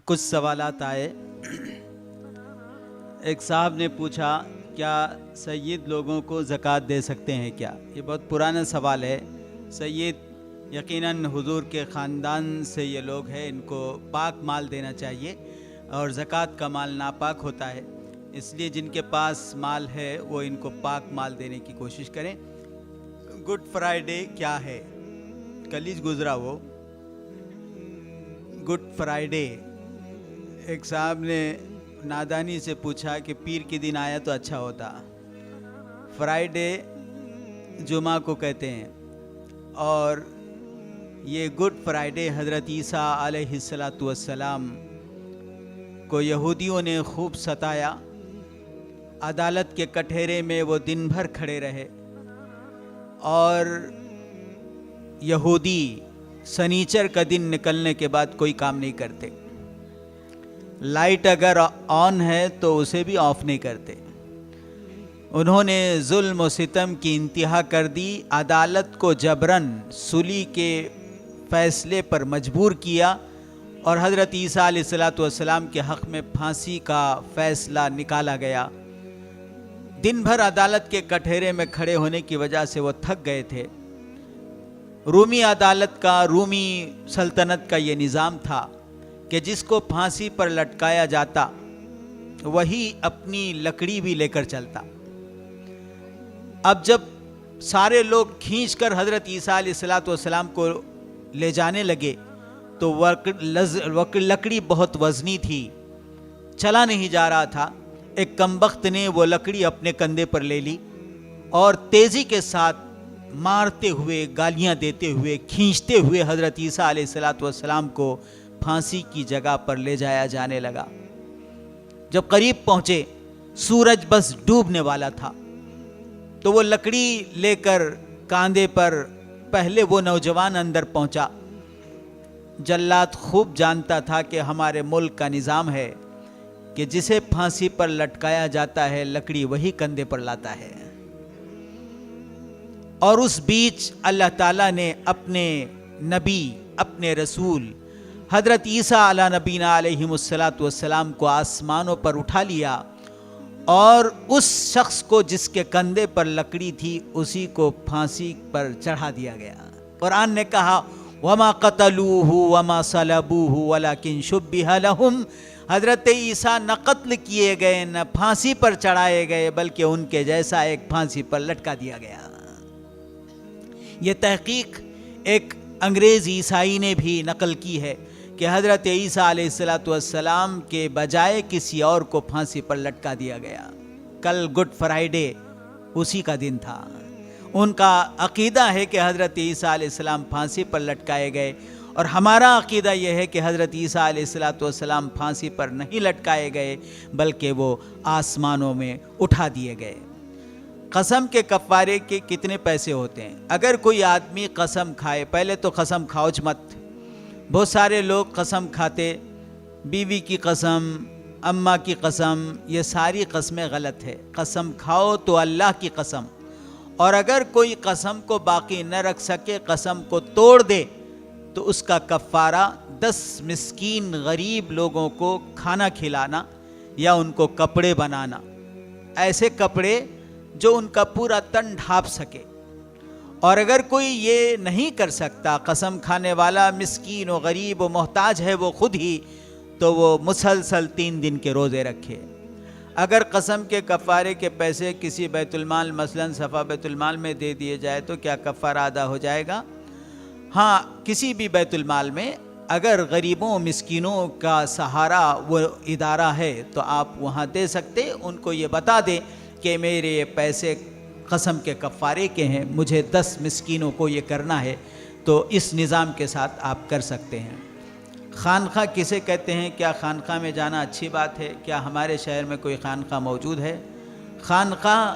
کچھ سوالات آئے۔ ایک صاحب نے پوچھا کیا سید لوگوں کو زکوٰۃ دے سکتے ہیں کیا؟ یہ بہت پرانا سوال ہے۔ سید یقیناً حضور کے خاندان سے یہ لوگ ہیں، ان کو پاک مال دینا چاہیے، اور زکوٰۃ کا مال ناپاک ہوتا ہے، اس لیے جن کے پاس مال ہے وہ ان کو پاک مال دینے کی کوشش کریں۔ گڈ فرائیڈے کیا ہے؟ کل ہی گزرا وہ گڈ فرائیڈے۔ ایک صاحب نے نادانی سے پوچھا کہ پیر کے دن آیا تو اچھا ہوتا۔ فرائیڈے جمعہ کو کہتے ہیں، اور یہ گڈ فرائیڈے حضرت عیسیٰ علیہ السلام کو یہودیوں نے خوب ستایا۔ عدالت کے کٹہرے میں وہ دن بھر کھڑے رہے، اور یہودی سنیچر کا دن نکلنے کے بعد کوئی کام نہیں کرتے، لائٹ اگر آن ہے تو اسے بھی آف نہیں کرتے۔ انہوں نے ظلم و ستم کی انتہا کر دی، عدالت کو جبراً صلح کے فیصلے پر مجبور کیا، اور حضرت عیسیٰ علیہ السلام کے حق میں پھانسی کا فیصلہ نکالا گیا۔ دن بھر عدالت کے کٹہرے میں کھڑے ہونے کی وجہ سے وہ تھک گئے تھے۔ رومی عدالت کا، رومی سلطنت کا یہ نظام تھا کہ جس کو پھانسی پر لٹکایا جاتا وہی اپنی لکڑی بھی لے کر چلتا۔ اب جب سارے لوگ کھینچ کر حضرت عیسیٰ علیہ السلام کو لے جانے لگے تو لکڑی بہت وزنی تھی، چلا نہیں جا رہا تھا۔ ایک کمبخت نے وہ لکڑی اپنے کندھے پر لے لی اور تیزی کے ساتھ مارتے ہوئے، گالیاں دیتے ہوئے، کھینچتے ہوئے حضرت عیسیٰ علیہ السلام کو پھانسی کی جگہ پر لے جایا جانے لگا۔ جب قریب پہنچے، سورج بس ڈوبنے والا تھا، تو وہ لکڑی لے کر کاندھے پر پہلے وہ نوجوان اندر پہنچا۔ جلاد خوب جانتا تھا کہ ہمارے ملک کا نظام ہے کہ جسے پھانسی پر لٹکایا جاتا ہے لکڑی وہی کندھے پر لاتا ہے، اور اس بیچ اللہ تعالیٰ نے اپنے نبی، اپنے رسول حضرت عیسیٰ علیہ نبینا علیہ السلام کو آسمانوں پر اٹھا لیا، اور اس شخص کو جس کے کندھے پر لکڑی تھی اسی کو پھانسی پر چڑھا دیا گیا۔ قرآن نے کہا وَمَا قَتَلُوهُ وَمَا صَلَبُوهُ وَلَكِنْ شُبِّهَ لَهُمْ۔ حضرت عیسیٰ نہ قتل کیے گئے، نہ پھانسی پر چڑھائے گئے، بلکہ ان کے جیسا ایک پھانسی پر لٹکا دیا گیا۔ یہ تحقیق ایک انگریز عیسائی نے بھی نقل کی ہے کہ حضرت عیسیٰ علیہ السلام کے بجائے کسی اور کو پھانسی پر لٹکا دیا گیا۔ کل گڈ فرائیڈے اسی کا دن تھا۔ ان کا عقیدہ ہے کہ حضرت عیسیٰ علیہ السلام پھانسی پر لٹکائے گئے، اور ہمارا عقیدہ یہ ہے کہ حضرت عیسیٰ علیہ السلام پھانسی پر نہیں لٹکائے گئے، بلکہ وہ آسمانوں میں اٹھا دیے گئے۔ قسم کے کفارے کے کتنے پیسے ہوتے ہیں؟ اگر کوئی آدمی قسم کھائے، پہلے تو قسم کھاؤ مت۔ بہت سارے لوگ قسم کھاتے، بیوی کی قسم، اماں کی قسم، یہ ساری قسمیں غلط ہے۔ قسم کھاؤ تو اللہ کی قسم، اور اگر کوئی قسم کو باقی نہ رکھ سکے، قسم کو توڑ دے، تو اس کا کفارہ 10 مسکین غریب لوگوں کو کھانا کھلانا یا ان کو کپڑے بنانا، ایسے کپڑے جو ان کا پورا تن ڈھانپ سکے۔ اور اگر کوئی یہ نہیں کر سکتا، قسم کھانے والا مسکین و غریب و محتاج ہے وہ خود ہی، تو وہ مسلسل 3 دن کے روزے رکھے۔ اگر قسم کے کفارے کے پیسے کسی بیت المال، مثلاً صفا بیت المال میں دے دیے جائے تو کیا کفارہ ادا ہو جائے گا؟ ہاں، کسی بھی بیت المال میں اگر غریبوں مسکینوں کا سہارا وہ ادارہ ہے تو آپ وہاں دے سکتے۔ ان کو یہ بتا دیں کہ میرے یہ پیسے قسم کے کفارے کے ہیں، مجھے 10 مسکینوں کو یہ کرنا ہے، تو اس نظام کے ساتھ آپ کر سکتے ہیں۔ خانقاہ کسے کہتے ہیں؟ کیا خانقاہ میں جانا اچھی بات ہے؟ کیا ہمارے شہر میں کوئی خانقاہ موجود ہے؟ خانقاہ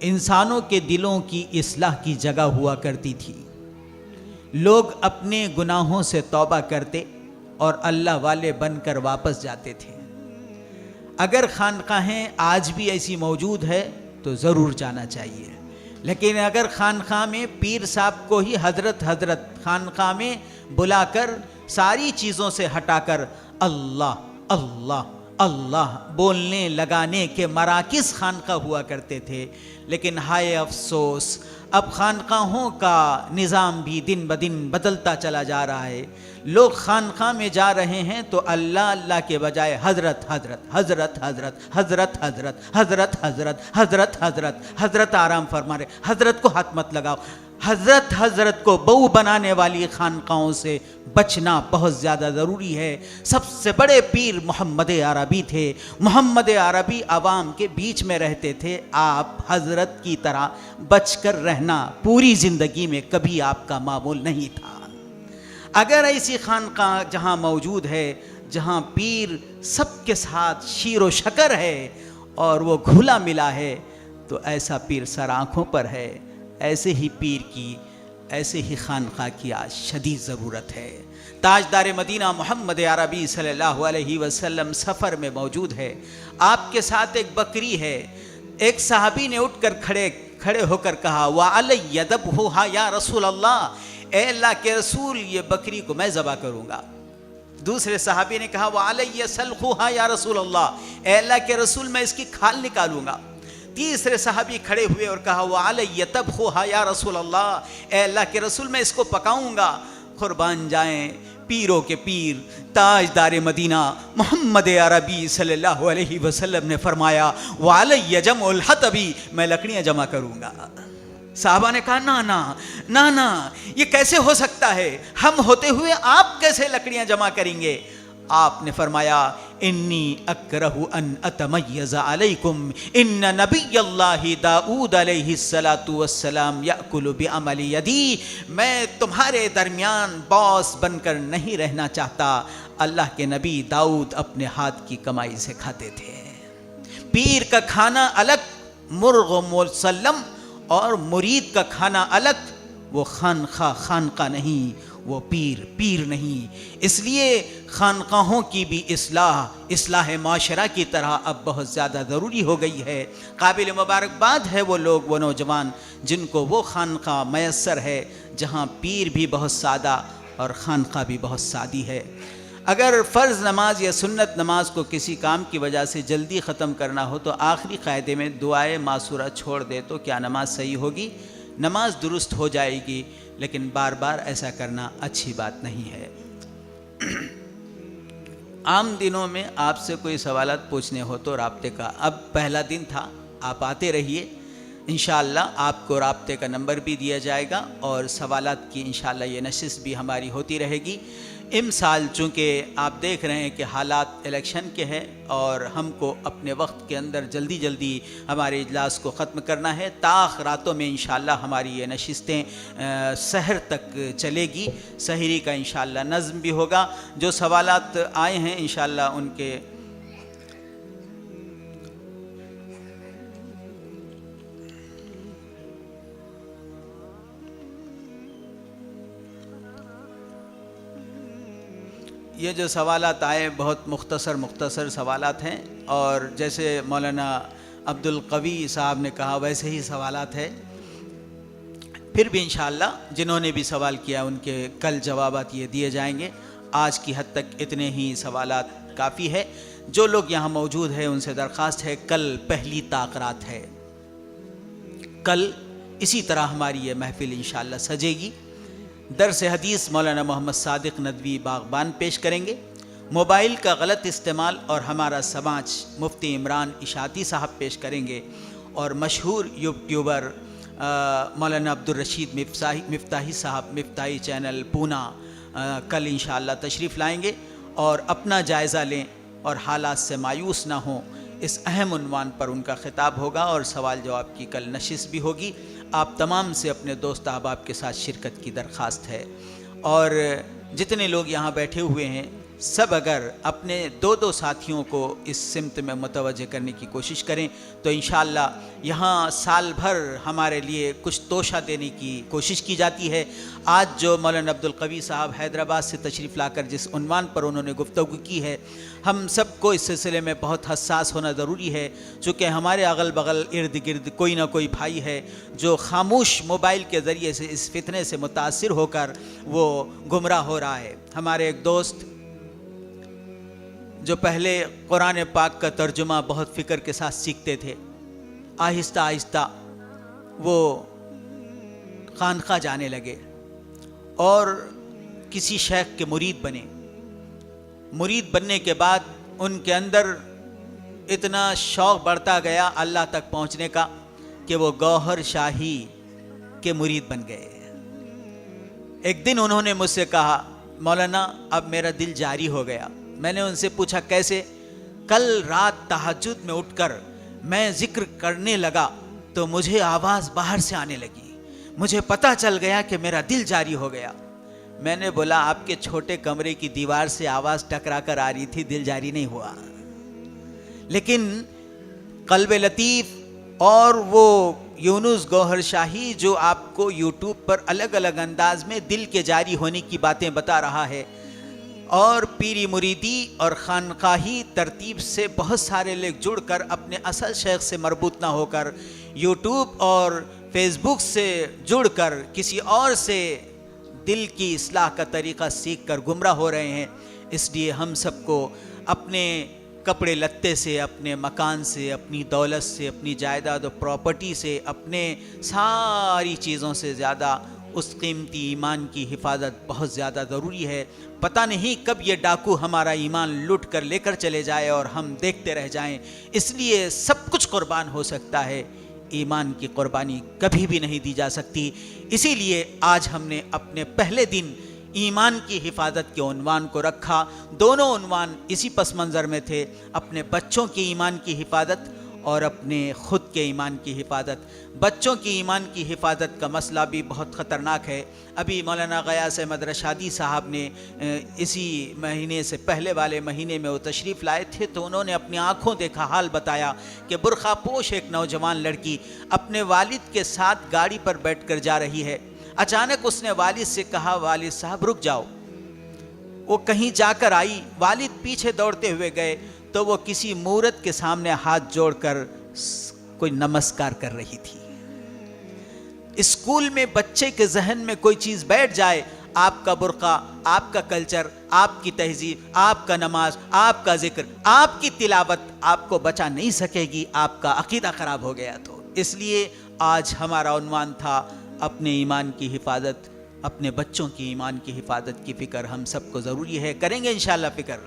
انسانوں کے دلوں کی اصلاح کی جگہ ہوا کرتی تھی۔ لوگ اپنے گناہوں سے توبہ کرتے اور اللہ والے بن کر واپس جاتے تھے۔ اگر خانقاہیں آج بھی ایسی موجود ہے تو ضرور جانا چاہیے، لیکن اگر خانقاہ میں پیر صاحب کو ہی حضرت خانقاہ میں بلا کر ساری چیزوں سے ہٹا کر اللہ اللہ اللہ بولنے لگانے کے مراکز خانقاہ ہوا کرتے تھے. لیکن ہائے افسوس، اب خانقاہوں کا نظام بھی دن بدن بدلتا چلا جا رہا ہے. لوگ خانقاہ میں جا رہے ہیں تو اللہ اللہ کے بجائے حضرت حضرت حضرت حضرت حضرت حضرت حضرت حضرت حضرت حضرت حضرت آرام فرما رہے. حضرت کو ہاتھ مت لگاؤ. حضرت حضرت کو بہو بنانے والی خانقاہوں سے بچنا بہت زیادہ ضروری ہے. سب سے بڑے پیر محمد عربی تھے. محمد عربی عوام کے بیچ میں رہتے تھے. آپ حضرت کی طرح بچ کر رہنا پوری زندگی میں کبھی آپ کا معمول نہیں تھا. اگر ایسی خانقاہ جہاں موجود ہے جہاں پیر سب کے ساتھ شیر و شکر ہے اور وہ گھلا ملا ہے تو ایسا پیر سر آنکھوں پر ہے. ایسے ہی پیر کی، ایسے ہی خانقاہ کی آج شدید ضرورت ہے. تاجدار مدینہ محمد عربی صلی اللہ علیہ وسلم سفر میں موجود ہے. آپ کے ساتھ ایک بکری ہے. ایک صحابی نے اٹھ کر کھڑے ہو کر کہا وَعَلَيَّ ذَبْحُهَا یا رسول اللہ، اے اللہ کے رسول یہ بکری کو میں ذبح کروں گا. دوسرے صحابی نے کہا وَعَلَيَّ سَلْخُهَا یا رسول اللہ، اے اللہ کے رسول میں اس کی کھال نکالوں گا. تیسرے صحابی کھڑے ہوئے اور کہا وَعَلَيَّ طَبْخُهَا یا رسول اللہ، اے اللہ کے رسول میں اس کو پکاؤں گا. قربان جائیں پیروں کے پیر تاجدار مدینہ محمد عربی صلی اللہ علیہ وسلم نے فرمایا وَعَلَيَّ جَمْعُ الْحَطَبِ، میں لکڑیاں جمع کروں گا. صحابہ نے کہا نا نا نا نا، یہ کیسے ہو سکتا ہے؟ ہم ہوتے ہوئے آپ کیسے لکڑیاں جمع کریں گے؟ آپ نے فرمایا انی اکرہ ان اتمیز علیکم ان نبی اللہ داؤد علیہ السلام یأکل بعمل یدی، میں تمہارے درمیان باس بن کر نہیں رہنا چاہتا. اللہ کے نبی داؤد اپنے ہاتھ کی کمائی سے کھاتے تھے. پیر کا کھانا الگ، مرغ و مسلم اور مرید کا کھانا الگ. وہ خانقاہ نہیں، وہ پیر نہیں. اس لیے خانقاہوں کی بھی اصلاح معاشرہ کی طرح اب بہت زیادہ ضروری ہو گئی ہے. قابل مبارکباد ہے وہ لوگ، وہ نوجوان جن کو وہ خانقاہ میسر ہے جہاں پیر بھی بہت سادہ اور خانقاہ بھی بہت سادی ہے. اگر فرض نماز یا سنت نماز کو کسی کام کی وجہ سے جلدی ختم کرنا ہو تو آخری قاعدے میں دعائے معصورہ چھوڑ دے تو کیا نماز صحیح ہوگی؟ نماز درست ہو جائے گی، لیکن بار بار ایسا کرنا اچھی بات نہیں ہے. عام دنوں میں آپ سے کوئی سوالات پوچھنے ہو تو رابطے کا، اب پہلا دن تھا، آپ آتے رہیے. انشاءاللہ آپ کو رابطے کا نمبر بھی دیا جائے گا اور سوالات کی انشاءاللہ یہ نشست بھی ہماری ہوتی رہے گی. امسال چونکہ آپ دیکھ رہے ہیں کہ حالات الیکشن کے ہیں اور ہم کو اپنے وقت کے اندر جلدی ہمارے اجلاس کو ختم کرنا ہے. تاخ راتوں میں انشاءاللہ ہماری یہ نشستیں سحر تک چلے گی. سحری کا انشاءاللہ نظم بھی ہوگا. جو سوالات آئے ہیں انشاءاللہ ان کے یہ جو سوالات آئے بہت مختصر سوالات ہیں اور جیسے مولانا عبد القوی صاحب نے کہا ویسے ہی سوالات ہیں. پھر بھی انشاءاللہ جنہوں نے بھی سوال کیا ان کے کل جوابات یہ دیے جائیں گے. آج کی حد تک اتنے ہی سوالات کافی ہے. جو لوگ یہاں موجود ہیں ان سے درخواست ہے کل پہلی تاخرات ہے. کل اسی طرح ہماری یہ محفل انشاءاللہ سجے گی. درس حدیث مولانا محمد صادق ندوی باغبان پیش کریں گے. موبائل کا غلط استعمال اور ہمارا سماج مفتی عمران اشاعتی صاحب پیش کریں گے اور مشہور یوٹیوبر مولانا عبدالرشید مفتاحی صاحب مفتاحی چینل پونا کل انشاءاللہ تشریف لائیں گے اور اپنا جائزہ لیں اور حالات سے مایوس نہ ہوں. اس اہم عنوان پر ان کا خطاب ہوگا اور سوال جواب کی کل نشست بھی ہوگی. آپ تمام سے اپنے دوست احباب کے ساتھ شرکت کی درخواست ہے اور جتنے لوگ یہاں بیٹھے ہوئے ہیں سب اگر اپنے دو دو ساتھیوں کو اس سمت میں متوجہ کرنے کی کوشش کریں تو انشاءاللہ یہاں سال بھر ہمارے لیے کچھ توشہ دینے کی کوشش کی جاتی ہے۔ آج جو مولانا عبدالقوی صاحب حیدرآباد سے تشریف لا کر جس عنوان پر انہوں نے گفتگو کی ہے، ہم سب کو اس سلسلے میں بہت حساس ہونا ضروری ہے، چونکہ ہمارے اغل بغل ارد گرد کوئی نہ کوئی بھائی ہے جو خاموش موبائل کے ذریعے سے اس فتنے سے متاثر ہو کر وہ گمراہ ہو رہا ہے۔ ہمارے ایک دوست جو پہلے قرآن پاک کا ترجمہ بہت فکر کے ساتھ سیکھتے تھے، آہستہ آہستہ وہ خانقاہ جانے لگے اور کسی شیخ کے مرید بنے۔ مرید بننے کے بعد ان کے اندر اتنا شوق بڑھتا گیا اللہ تک پہنچنے کا کہ وہ گوہر شاہی کے مرید بن گئے۔ ایک دن انہوں نے مجھ سے کہا، مولانا اب میرا دل جاری ہو گیا۔ میں نے ان سے پوچھا کیسے؟ کل رات تہجد میں اٹھ کر میں ذکر کرنے لگا تو مجھے آواز باہر سے آنے لگی، مجھے پتہ چل گیا کہ میرا دل جاری ہو گیا۔ میں نے بولا آپ کے چھوٹے کمرے کی دیوار سے آواز ٹکرا کر آ رہی تھی، دل جاری نہیں ہوا، لیکن قلب لطیف اور وہ یونس گوہر شاہی جو آپ کو یوٹیوب پر الگ الگ انداز میں دل کے جاری ہونے کی باتیں بتا رہا ہے، اور پیری مریدی اور خانقاہی ترتیب سے بہت سارے لوگ جڑ کر اپنے اصل شیخ سے مربوط نہ ہو کر یوٹیوب اور فیس بک سے جڑ کر کسی اور سے دل کی اصلاح کا طریقہ سیکھ کر گمراہ ہو رہے ہیں۔ اس لیے ہم سب کو اپنے کپڑے لتے سے، اپنے مکان سے، اپنی دولت سے، اپنی جائیداد و پراپرٹی سے، اپنے ساری چیزوں سے زیادہ اس قیمتی ایمان کی حفاظت بہت زیادہ ضروری ہے۔ پتہ نہیں کب یہ ڈاکو ہمارا ایمان لوٹ کر لے کر چلے جائے اور ہم دیکھتے رہ جائیں، اس لیے سب کچھ قربان ہو سکتا ہے، ایمان کی قربانی کبھی بھی نہیں دی جا سکتی۔ اسی لیے آج ہم نے اپنے پہلے دن ایمان کی حفاظت کے عنوان کو رکھا۔ دونوں عنوان اسی پس منظر میں تھے، اپنے بچوں کے ایمان کی حفاظت اور اپنے خود کے ایمان کی حفاظت۔ بچوں کی ایمان کی حفاظت کا مسئلہ بھی بہت خطرناک ہے۔ ابھی مولانا غیاث احمد رشادی صاحب نے اسی مہینے سے پہلے والے مہینے میں وہ تشریف لائے تھے تو انہوں نے اپنی آنکھوں دیکھا حال بتایا کہ برقع پوش ایک نوجوان لڑکی اپنے والد کے ساتھ گاڑی پر بیٹھ کر جا رہی ہے۔ اچانک اس نے والد سے کہا، والد صاحب رک جاؤ۔ وہ کہیں جا کر آئی، والد پیچھے دوڑتے ہوئے گئے تو وہ کسی مورت کے سامنے ہاتھ جوڑ کر کوئی نمسکار کر رہی تھی۔ اسکول میں بچے کے ذہن میں کوئی چیز بیٹھ جائے، آپ کا برقع، آپ کا کلچر، آپ کی تہذیب، آپ کا نماز، آپ کا ذکر، آپ کی تلاوت آپ کو بچا نہیں سکے گی، آپ کا عقیدہ خراب ہو گیا تو۔ اس لیے آج ہمارا عنوان تھا اپنے ایمان کی حفاظت، اپنے بچوں کی ایمان کی حفاظت کی فکر ہم سب کو ضروری ہے، کریں گے انشاءاللہ فکر۔